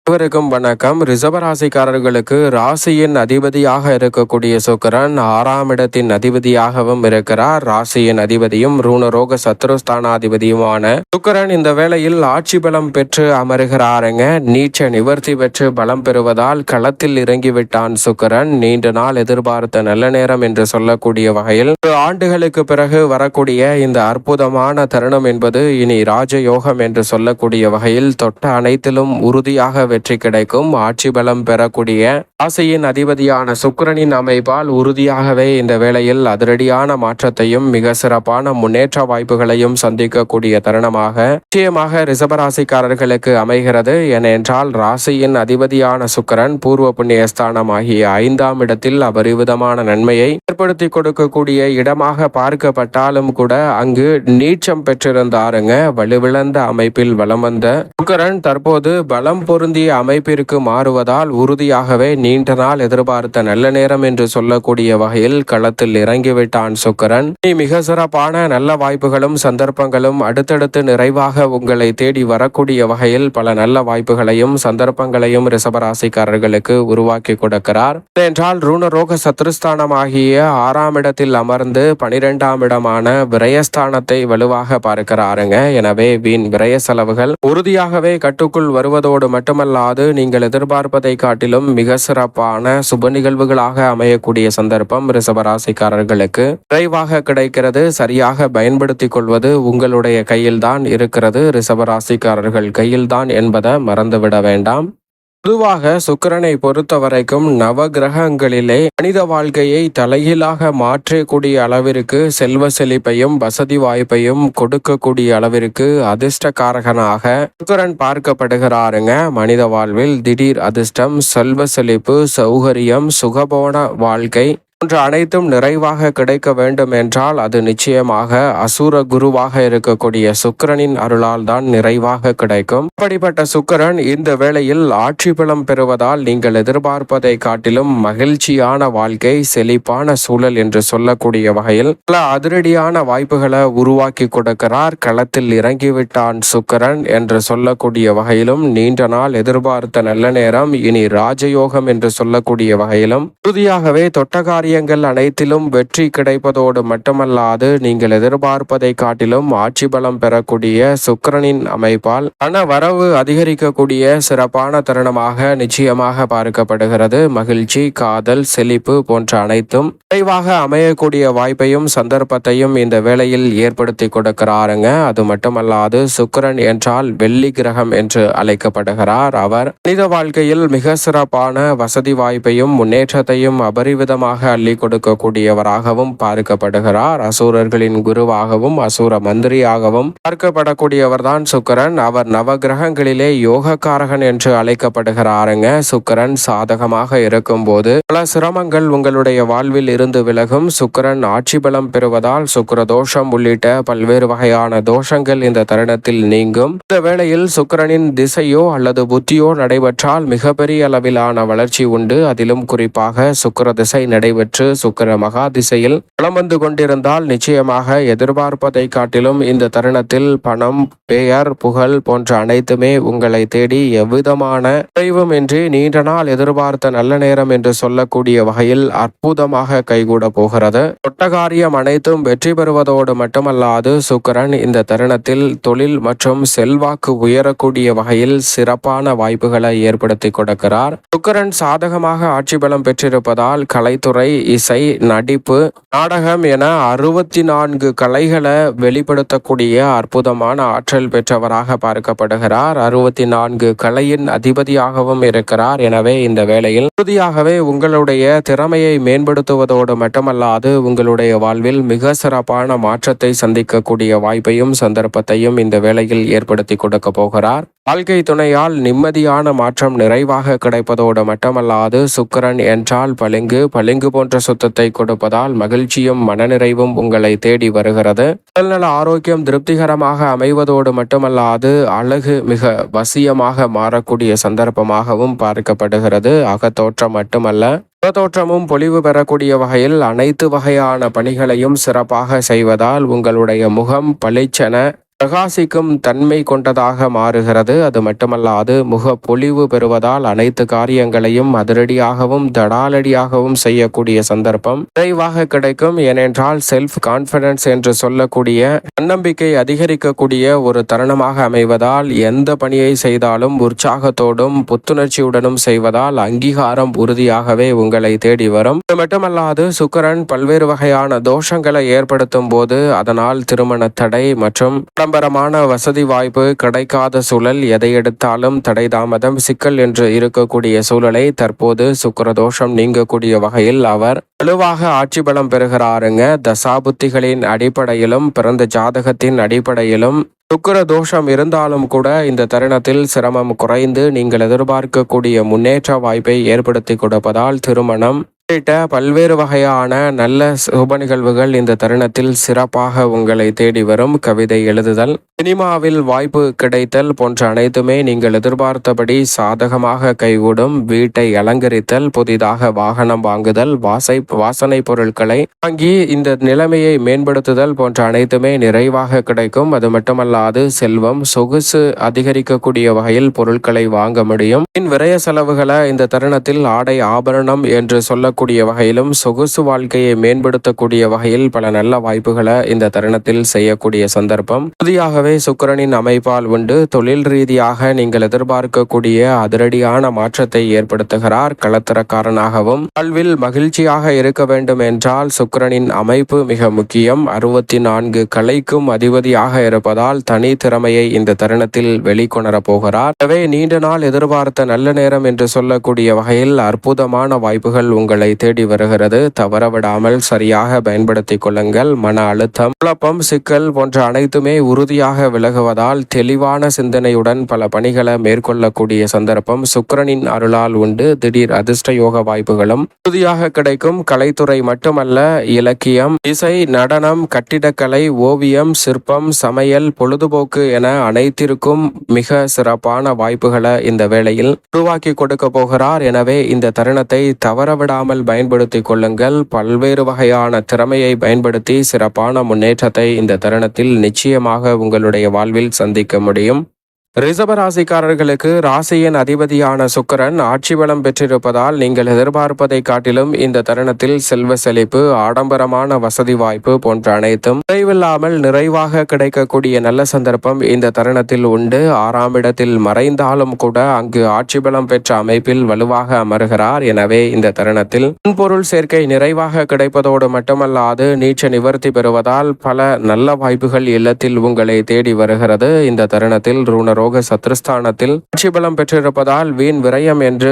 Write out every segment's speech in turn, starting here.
அனைவருக்கும் வணக்கம். ரிஷபராசிக்காரர்களுக்கு ராசியின் அதிபதியாக இருக்கக்கூடிய சுக்கிரன் 6ஆம் இடத்தின் அதிபதியாகவும் இருக்கிறார். ராசியின் அதிபதியும் ரூணரோக சத்ருஸ்தானாதிபதியுமான சுக்கிரன் இந்த வேளையில் ஆட்சி பலம் பெற்று அமருகிறாருங்க. நீச்ச நிவர்த்தி பெற்று பலம் பெறுவதால் களத்தில் இறங்கிவிட்டான் சுக்கிரன். நீண்ட நாள் எதிர்பார்த்த நல்ல நேரம் என்று சொல்லக்கூடிய வகையில் ஆண்டுகளுக்கு பிறகு வரக்கூடிய இந்த அற்புதமான தருணம் என்பது இனி ராஜயோகம் என்று சொல்லக்கூடிய வகையில் தொட்ட அனைத்திலும் உறுதியாக வெற்றி கிடைக்கும். ஆட்சி பலம் பெறக்கூடிய ராசியின் அதிபதியான சுக்கிரனின் அமைப்பால் உறுதியாகவே இந்த வேளையில் அதிரடியான மாற்றத்தையும் மிக சிறப்பான முன்னேற்ற வாய்ப்புகளையும் சந்திக்கக்கூடிய தருணமாக நிச்சயமாக ரிஷபராசிக்காரர்களுக்கு அமைகிறது. ஏனென்றால் ராசியின் அதிபதியான சுக்கிரன் பூர்வ புண்ணியஸ்தானம் ஆகிய 5ஆம் இடத்தில் அபரிவிதமான நன்மையை ஏற்படுத்தி கொடுக்கக்கூடிய இடமாக பார்க்கப்பட்டாலும் கூட அங்கு நீச்சம் பெற்றிருந்தாருங்க. வலுவிழந்த அமைப்பில் வலம் வந்த சுக்கிரன் தற்போது பலம் பொருந்திய அமைப்பிற்கு மாறுவதால் உறுதியாகவே நீண்ட நாள் எதிர்பார்த்த நல்ல நேரம் என்று சொல்லக்கூடிய வகையில் களத்தில் இறங்கிவிட்டான் சுக்கிரன். மிக சிறப்பான நல்ல வாய்ப்புகளும் சந்தர்ப்பங்களும் அடுத்தடுத்து நிறைவாக உங்களை தேடி வரக்கூடிய வகையில் பல நல்ல வாய்ப்புகளையும் சந்தர்ப்பங்களையும் ரிஷபராசிக்காரர்களுக்கு உருவாக்கி கொடுக்கிறார். என்றால் ரூணரோக சத்ருஸ்தானம் ஆகிய 6ஆம் இடத்தில் அமர்ந்து 12ஆம் இடமான விரயஸ்தானத்தை வலுவாக பார்க்கிறாருங்க. எனவே வீண் விரய செலவுகள் உறுதியாகவே கட்டுக்குள் வருவதோடு மட்டுமல்லாது நீங்கள் எதிர்பார்ப்பதை காட்டிலும் மிக சிறப்பான சுப நிகழ்வுகளாக அமையக்கூடிய சந்தர்ப்பம் ரிஷபராசிக்காரர்களுக்கு விரைவாக கிடைக்கிறது. சரியாக பயன்படுத்திக் கொள்வது உங்களுடைய கையில்தான் இருக்கிறது. ரிஷபராசிக்காரர்கள் கையில்தான் என்பதை மறந்துவிட வேண்டாம். பொதுவாக சுக்கிரனை பொறுத்த வரைக்கும் நவ கிரகங்களிலே மனித வாழ்க்கையை தலைகீழாக மாற்றக்கூடிய அளவிற்கு செல்வ செழிப்பையும் வசதி வாய்ப்பையும் கொடுக்கக்கூடிய அளவிற்கு அதிர்ஷ்டக்காரகனாக சுக்கிரன் பார்க்கப்படுகிறாருங்க. மனித வாழ்வில் திடீர் அதிர்ஷ்டம், செல்வ செழிப்பு, சௌகரியம், சுகபோன வாழ்க்கை போன்ற அனைத்தும் நிறைவாக கிடைக்க வேண்டும் என்றால் அது நிச்சயமாக அசுர குருவாக இருக்கக்கூடிய சுக்கிரனின் அருளால் தான் நிறைவாக கிடைக்கும். அப்படிப்பட்ட சுக்கிரன் இந்த வேளையில் ஆட்சி பலம் பெறுவதால் நீங்கள் எதிர்பார்ப்பதை காட்டிலும் மகிழ்ச்சியான வாழ்க்கை, செழிப்பான சூழல் என்று சொல்லக்கூடிய வகையில் பல அதிரடியான வாய்ப்புகளை உருவாக்கி கொடுக்கிறார். களத்தில் இறங்கிவிட்டான் சுக்கிரன் என்று சொல்லக்கூடிய வகையிலும் நீண்ட நாள் எதிர்பார்த்த நல்ல நேரம் இனி ராஜயோகம் என்று சொல்லக்கூடிய வகையிலும் உறுதியாகவே தொட்டகாரி அனைத்திலும் வெற்றி கிடைப்பதோடு மட்டுமல்லாது நீங்கள் எதிர்பார்ப்பதை காட்டிலும் ஆட்சி பலம் பெறக்கூடிய சுக்கிரனின் அமைப்பால் பண வரவு அதிகரிக்கக்கூடிய சிறப்பான தருணமாக நிச்சயமாக பார்க்கப்படுகிறது. மகிழ்ச்சி, காதல், செழிப்பு போன்ற அனைத்தும் விரைவாக அமையக்கூடிய வாய்ப்பையும் சந்தர்ப்பத்தையும் இந்த வேளையில் ஏற்படுத்தி கொடுக்கிறாருங்க. அது மட்டுமல்லாது சுக்கிரன் என்றால் வெள்ளி கிரகம் என்று அழைக்கப்படுகிறார். அவர் மனித வாழ்க்கையில் மிக சிறப்பான வசதி வாய்ப்பையும் முன்னேற்றத்தையும் அபரிவிதமாக அள்ளி கொடுக்கக்கூடியவராகவும் பார்க்கப்படுகிறார். அசூரர்களின் குருவாகவும் அசூர மந்திரியாகவும் பார்க்கப்படக்கூடியவர்தான் சுக்கிரன். அவர் நவ கிரகங்களிலே யோகக்காரகன் என்று அழைக்கப்படுகிறாருங்க. சுக்கிரன் சாதகமாக இருக்கும் போது பல சிரமங்கள் உங்களுடைய வாழ்வில் இருந்து விலகும். சுக்கிரன் ஆட்சி பலம் பெறுவதால் சுக்கிர தோஷம் உள்ளிட்ட பல்வேறு வகையான தோஷங்கள் இந்த தருணத்தில் நீங்கும். இந்த வேளையில் சுக்கிரனின் திசையோ அல்லது புத்தியோ நடைபெற்றால் மிகப்பெரிய அளவிலான வளர்ச்சி உண்டு. அதிலும் குறிப்பாக சுக்கிர திசை நடைபெற்று சுக்கிர மகா திசையில் வலம் வந்து கொண்டிருந்தால் நிச்சயமாக எதிர்பார்ப்பதை காட்டிலும் இந்த தருணத்தில் பணம், பெயர், புகழ் போன்ற அனைத்துமே உங்களை தேடி எவ்விதமான குறைவுமின்றி நீண்ட நாள் எதிர்பார்த்த நல்ல நேரம் என்று சொல்லக்கூடிய வகையில் அற்புதமாக கைகூட போகிறது. தொட்டகாரியம் அனைத்தும் வெற்றி பெறுவதோடு மட்டுமல்லாது சுக்கிரன் இந்த தருணத்தில் தொழில் மற்றும் செல்வாக்கு உயரக்கூடிய வகையில் சிறப்பான வாய்ப்புகளை ஏற்படுத்தி கொடுக்கிறார். சுக்கிரன் சாதகமாக ஆட்சி பலம் பெற்றிருப்பதால் கலைத்துறை, இசை, நடிப்பு, நாடகம் என 64 கலைகளை வெளிப்படுத்தக்கூடிய அற்புதமான ஆற்றல் பெற்றவராக பார்க்கப்படுகிறார். 64 கலையின் அதிபதியாகவும் இருக்கிறார். எனவே இந்த வேளையில் உறுதியாகவே உங்களுடைய திறமையை மேம்படுத்துவதோடு மட்டுமல்லாது உங்களுடைய வாழ்வில் மிக சிறப்பான மாற்றத்தை சந்திக்கக்கூடிய வாய்ப்பையும் சந்தர்ப்பத்தையும் இந்த வேளையில் ஏற்படுத்தி கொடுக்க போகிறார். வாழ்க்கை துணையால் நிம்மதியான மாற்றம் நிறைவாக கிடைப்பதோடு மட்டுமல்லாது சுக்கிரன் என்றால் பளிங்கு போன்ற சுத்தத்தை கொடுப்பதால் மகிழ்ச்சியும் மனநிறைவும் உங்களை தேடி வருகிறது. உடல்நல ஆரோக்கியம் திருப்திகரமாக அமைவதோடு மட்டுமல்லாது அழகு மிக வசியமாக மாறக்கூடிய சந்தர்ப்பமாகவும் பார்க்கப்படுகிறது. அகத்தோற்றம் மட்டுமல்ல தோற்றமும் பொலிவு பெறக்கூடிய வகையில் அனைத்து வகையான பணிகளையும் சிறப்பாக செய்வதால் உங்களுடைய முகம் பளிச்சென பிரகாசிக்கும் தன்மை கொண்டதாக மாறுகிறது. அது மட்டுமல்லாது முக பொலிவு பெறுவதால் அனைத்து காரியங்களையும் அதிரடியாகவும் தடாலடியாகவும் செய்யக்கூடிய சந்தர்ப்பம் விரைவாக கிடைக்கும். ஏனென்றால் செல்ஃப் கான்பிடன்ஸ் என்று சொல்லக்கூடிய தன்னம்பிக்கை அதிகரிக்கக்கூடிய ஒரு தருணமாக அமைவதால் எந்த பணியை செய்தாலும் உற்சாகத்தோடும் புத்துணர்ச்சியுடனும் செய்வதால் அங்கீகாரம் உறுதியாகவே உங்களை தேடி வரும். இது மட்டுமல்லாது சுக்கிரன் பல்வேறு வகையான தோஷங்களை ஏற்படுத்தும் போது அதனால் திருமண தடை மற்றும் ஆடம்பரமான வசதி வாய்ப்பு கிடைக்காத சூழல், எதை எடுத்தாலும் தடை தாமதம் சிக்கல் என்று இருக்கக்கூடிய சூழலை தற்போது சுக்கிரதோஷம் நீங்கக்கூடிய வகையில் அவர் வலுவாக ஆட்சி பலம் பெறுகிறாருங்க. தசாபுத்திகளின் அடிப்படையிலும் பிறந்த ஜாதகத்தின் அடிப்படையிலும் சுக்கிர தோஷம் இருந்தாலும் கூட இந்த தருணத்தில் சிரமம் குறைந்து நீங்கள் எதிர்பார்க்கக்கூடிய முன்னேற்ற வாய்ப்பை ஏற்படுத்தி கொடுப்பதால் திருமணம் உள்ளிட்ட பல்வேறு வகையான நல்ல சுப நிகழ்வுகள் இந்த தருணத்தில் சிறப்பாக உங்களை தேடி வரும். கவிதை எழுதுதல், சினிமாவில் வாய்ப்பு கிடைத்தல் போன்ற அனைத்துமே நீங்கள் எதிர்பார்த்தபடி சாதகமாக கைகூடும். வீட்டை அலங்கரித்தல், புதிதாக வாகனம் வாங்குதல், வாசனை பொருட்களை வாங்கி இந்த நிலைமையை மேம்படுத்துதல் போன்ற அனைத்துமே நிறைவாக கிடைக்கும். அது மட்டுமல்லாது செல்வம் சொகுசு அதிகரிக்கக்கூடிய வகையில் பொருட்களை வாங்க முடியும். விரய செலவுகளை இந்த தருணத்தில் ஆடை ஆபரணம் என்று சொல்ல கூடிய வகையிலும் சொகுசு வாழ்க்கையை மேம்படுத்தக்கூடிய வகையில் பல நல்ல வாய்ப்புகளை இந்த தருணத்தில் செய்யக்கூடிய சந்தர்ப்பம் புதியாகவே சுக்கிரனின் அமைப்பால் உண்டு. தொழில் ரீதியாக நீங்கள் எதிர்பார்க்கக்கூடிய அதிரடியான மாற்றத்தை ஏற்படுத்துகிறார். களத்திரக்காரனாகவும் வாழ்வில் மகிழ்ச்சியாக இருக்க வேண்டும் என்றால் சுக்கிரனின் அமைப்பு மிக முக்கியம். 64 கலைக்கும் அதிபதியாக இருப்பதால் தனி திறமையை இந்த தருணத்தில் வெளிக்கொணரப் போகிறார். எனவே நீண்ட நாள் எதிர்பார்த்த நல்ல நேரம் என்று சொல்லக்கூடிய வகையில் அற்புதமான வாய்ப்புகள் உங்களை தேடி வருகிறது. தவறவிடாமல் சரியாக பயன்படுத்திக் கொள்ளுங்கள். மன அழுத்தம், குழப்பம், சிக்கல் போன்ற அனைத்துமே உறுதியாக விலகுவதால் தெளிவான சிந்தனையுடன் பல பணிகளை மேற்கொள்ளக்கூடிய சந்தர்ப்பம் சுக்கிரனின் அருளால் உண்டு. திடீர் அதிர்ஷ்ட யோக வாய்ப்புகளும் உறுதியாக கிடைக்கும். கலைத்துறை மட்டுமல்ல, இலக்கியம், இசை, நடனம், கட்டிடக்கலை, ஓவியம், சிற்பம், சமையல், பொழுதுபோக்கு என அனைத்திற்கும் மிக சிறப்பான வாய்ப்புகளை இந்த வேளையில் உருவாக்கி கொடுக்க போகிறார். எனவே இந்த தருணத்தை தவறவிடாமல் பயன்படுத்திக் கொள்ளுங்கள். பல்வேறு வகையான திறமையை பயன்படுத்தி சிறப்பான முன்னேற்றத்தை இந்த தருணத்தில் நிச்சயமாக உங்களுடைய வாழ்வில் சந்திக்க முடியும். ரிஷபராசிக்காரர்களுக்கு ராசியின் அதிபதியான சுக்கிரன் ஆட்சி பலம் பெற்றிருப்பதால் நீங்கள் எதிர்பார்ப்பதை காட்டிலும் இந்த தருணத்தில் செல்வ செழிப்பு, ஆடம்பரமான வசதி வாய்ப்பு போன்ற அனைத்தும் குறைவில்லாமல் நிறைவாக கிடைக்கக்கூடிய நல்ல சந்தர்ப்பம் இந்த தருணத்தில் உண்டு. 6ஆம் இடத்தில் மறைந்தாலும் கூட அங்கு ஆட்சி பலம் பெற்ற அமைப்பில் வலுவாக அமர்கிறார். எனவே இந்த தருணத்தில் பொருள் சேர்க்கை நிறைவாக கிடைப்பதோடு மட்டுமல்லாது நீச்ச நிவர்த்தி பெறுவதால் பல நல்ல வாய்ப்புகள் இல்லத்தில் உங்களை தேடி வருகிறது. இந்த தருணத்தில் ரூணரோக சத்ருஸ்தானத்தில் ஆட்சி பலம் பெற்றிருப்பதால் வீண் விரயம் என்று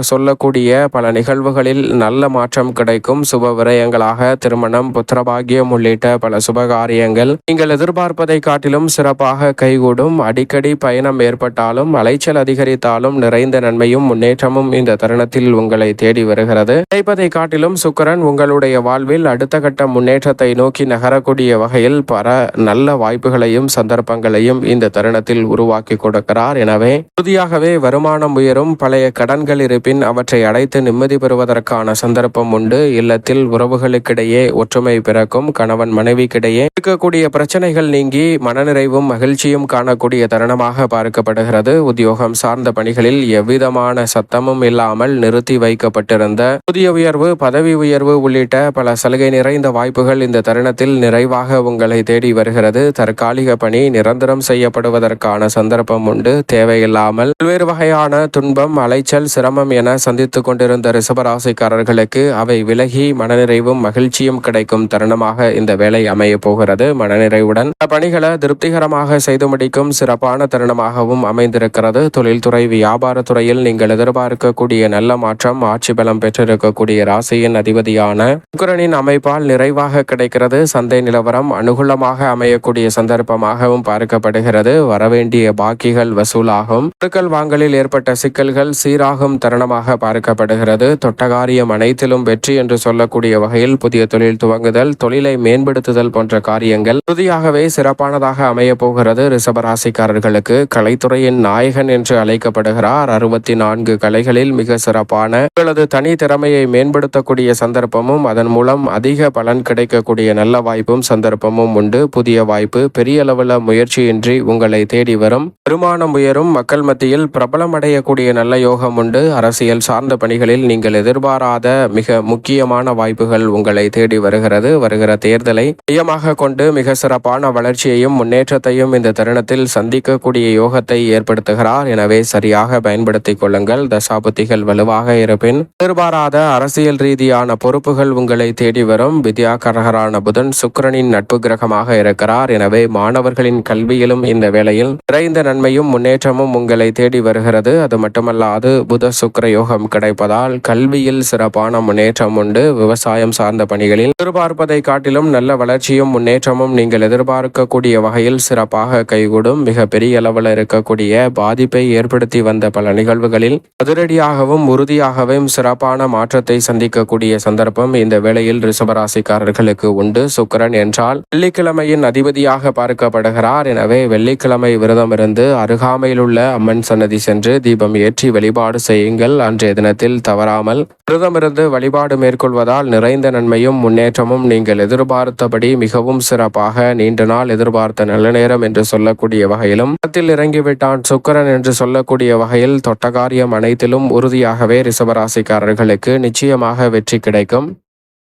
சொல்லக்கூடிய பல நிகழ்வுகளில் நல்ல மாற்றம் கிடைக்கும். சுப விரயங்களாக திருமணம், புத்திரபாகியம் உள்ளிட்ட பல சுபகாரியங்கள் நீங்கள் எதிர்பார்ப்பதை காட்டிலும் சிறப்பாக கைகூடும். அடிக்கடி பயணம் ஏற்பட்டாலும் அலைச்சல் அதிகரித்தாலும் நிறைந்த நன்மையும் முன்னேற்றமும் இந்த தருணத்தில் உங்களை தேடி வருகிறது. கிடைப்பதை காட்டிலும் சுக்கிரன் உங்களுடைய வாழ்வில் அடுத்த கட்ட முன்னேற்றத்தை நோக்கி நகரக்கூடிய வகையில் பல நல்ல வாய்ப்புகளையும் சந்தர்ப்பங்களையும் இந்த தருணத்தில் உருவாக்கி கொடுக்கிறார். எனவே புதியாகவே வருமானம் உயரும். பழைய கடன்கள் இருப்பின் அவற்றை அடைத்து நிம்மதி பெறுவதற்கான சந்தர்ப்பம் உண்டு. இல்லத்தில் உறவுகளுக்கிடையே ஒற்றுமை பிறக்கும். கணவன் மனைவிக்கிடையே இருக்கக்கூடிய பிரச்சனைகள் நீங்கி மனநிறைவும் மகிழ்ச்சியும் காணக்கூடிய தருணமாக பார்க்கப்படுகிறது. உத்தியோகம் சார்ந்த பணிகளில் எவ்விதமான சத்தமும் இல்லாமல் நிறுத்தி வைக்கப்பட்டிருந்த புதிய உயர்வு, பதவி உயர்வு உள்ளிட்ட பல சலுகை நிறைந்த வாய்ப்புகள் இந்த தருணத்தில் நிறைவாக உங்களை தேடி வருகிறது. தற்காலிக பணி நிரந்தரம் செய்யப்படுவதற்கான சந்தர்ப்பம் உண்டு. தேவையில்லாமல் பல்வேறு வகையான துன்பம், அலைச்சல், சிரமம் என சந்தித்துக் கொண்டிருந்த ரிஷபராசிக்காரர்களுக்கு அவை விலகி மனநிறைவும் மகிழ்ச்சியும் கிடைக்கும் தருணமாக இந்த வேலை அமைய போகிறது. மனநிறைவுடன் பணிகளை திருப்திகரமாக செய்து முடிக்கும் சிறப்பான தருணமாகவும் அமைந்திருக்கிறது. தொழில்துறை, வியாபார துறையில் நீங்கள் எதிர்பார்க்கக்கூடிய நல்ல மாற்றம் ஆட்சி பலம் பெற்றிருக்கக்கூடிய ராசியின் அதிபதியான சுக்கிரனின் அமைப்பால் நிறைவாக கிடைக்கிறது. சந்தை நிலவரம் அனுகூலமாக அமையக்கூடிய சந்தர்ப்பமாகவும் பார்க்கப்படுகிறது. வரவேண்டிய பாக்கிகள் வசூலாகும். கொடுக்கல் வாங்கலில் ஏற்பட்ட சிக்கல்கள் சீராகும் தருணமாக பார்க்கப்படுகிறது. தொட்டகாரியம் அனைத்திலும் வெற்றி என்று சொல்லக்கூடிய வகையில் புதிய தொழில் துவங்குதல், தொழிலை மேம்படுத்துதல் போன்ற காரியங்கள் உறுதியாகவே சிறப்பானதாக அமைய போகிறது. ரிஷபராசிக்காரர்களுக்கு கலைத்துறையின் நாயகன் என்று அழைக்கப்படுகிறார். 64 கலைகளில் மிக சிறப்பான உங்களது தனி திறமையை மேம்படுத்தக்கூடிய சந்தர்ப்பமும் அதன் மூலம் அதிக பலன் கிடைக்கக்கூடிய நல்ல வாய்ப்பும் சந்தர்ப்பமும் உண்டு. புதிய வாய்ப்பு பெரிய அளவில் முயற்சியின்றி உங்களை தேடி வரும். வருமானம் உயரும். மக்கள் மத்தியில் பிரபலம் அடையக்கூடிய நல்ல யோகம் உண்டு. அரசியல் சார்ந்த பணிகளில் நீங்கள் எதிர்பாராத மிக முக்கியமான வாய்ப்புகள் உங்களை தேடி வருகிறது. வருகிற தேர்தலை மையமாக கொண்டு மிக சிறப்பான வளர்ச்சியையும் முன்னேற்றத்தையும் இந்த தருணத்தில் சந்திக்கக்கூடிய யோகத்தை ஏற்படுத்துகிறார். எனவே சரியாக பயன்படுத்திக் கொள்ளுங்கள். தசாபுத்திகள் வலுவாக இருப்பின் எதிர்பாராத அரசியல் ரீதியான பொறுப்புகள் உங்களை தேடி வரும். வித்யாகரகரான புதன் சுக்கிரனின் நட்பு கிரகமாக இருக்கிறார். எனவே மாணவர்களின் கல்வியிலும் இந்த வேளையில் நிறைந்த நன்மையும் முன்னேற்றமும் உங்களை தேடி வருகிறது. அது மட்டுமல்லாது புத சுக்கிர யோகம் கிடைப்பதால் கல்வியில் சிறப்பான முன்னேற்றம் உண்டு. விவசாயம் சார்ந்த பணிகளில் எதிர்பார்ப்பதை காட்டிலும் நல்ல வளர்ச்சியும் முன்னேற்றமும் நீங்கள் எதிர்பார்க்கக்கூடிய வகையில் சிறப்பாக கைகூடும். மிக பெரிய அளவில் இருக்கக்கூடிய பாதிப்பை ஏற்படுத்தி வந்த பல நிகழ்வுகளில் அதிரடியாகவும் உறுதியாகவும் சிறப்பான மாற்றத்தை சந்திக்கக்கூடிய சந்தர்ப்பம் இந்த வேளையில் ரிஷபராசிக்காரர்களுக்கு உண்டு. சுக்கிரன் என்றால் வெள்ளிக்கிழமையின் அதிபதியாக பார்க்கப்படுகிறார். எனவே வெள்ளிக்கிழமை விரதம் இருந்து அருகாமையில் உள்ள அம்மன் சன்னதி சென்று தீபம் ஏற்றி வழிபாடு செய்யுங்கள். அன்றைய தினத்தில் தவறாமல் விரதமிருந்து வழிபாடு மேற்கொள்வதால் நிறைந்த நன்மையும் முன்னேற்றமும் நீங்கள் எதிர்பார்த்தபடி மிகவும் சிறப்பாக நீண்ட நாள் எதிர்பார்த்த நல்ல நேரம் என்று சொல்லக்கூடிய வகையிலும் களத்தில் இறங்கிவிட்டான் சுக்கிரன் என்று சொல்லக்கூடிய வகையில் தொட்டகாரியம் அனைத்திலும் உறுதியாகவே ரிஷபராசிக்காரர்களுக்கு நிச்சயமாக வெற்றி கிடைக்கும்.